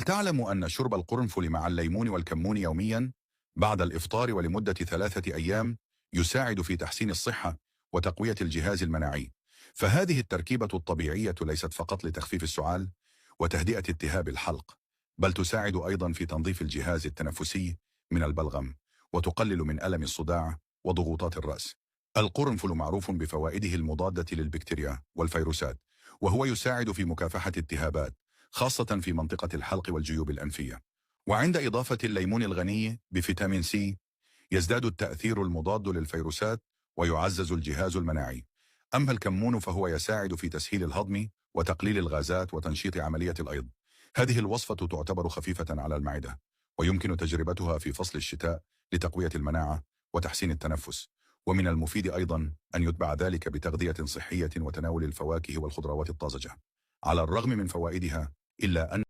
هل تعلم أن شرب القرنفل مع الليمون والكمون يوميا بعد الإفطار ولمدة 3 أيام يساعد في تحسين الصحة وتقوية الجهاز المناعي؟ فهذه التركيبة الطبيعية ليست فقط لتخفيف السعال وتهدئة التهاب الحلق، بل تساعد أيضا في تنظيف الجهاز التنفسي من البلغم، وتقلل من ألم الصداع وضغوطات الرأس. القرنفل معروف بفوائده المضادة للبكتيريا والفيروسات، وهو يساعد في مكافحة التهابات خاصة في منطقة الحلق والجيوب الأنفية. وعند إضافة الليمون الغني بفيتامين سي يزداد التأثير المضاد للفيروسات ويعزز الجهاز المناعي. أما الكمون فهو يساعد في تسهيل الهضم وتقليل الغازات وتنشيط عملية الأيض. هذه الوصفة تعتبر خفيفة على المعدة، ويمكن تجربتها في فصل الشتاء لتقوية المناعة وتحسين التنفس. ومن المفيد أيضا أن يتبع ذلك بتغذية صحية وتناول الفواكه والخضروات الطازجة. على الرغم من فوائدها، إلا أن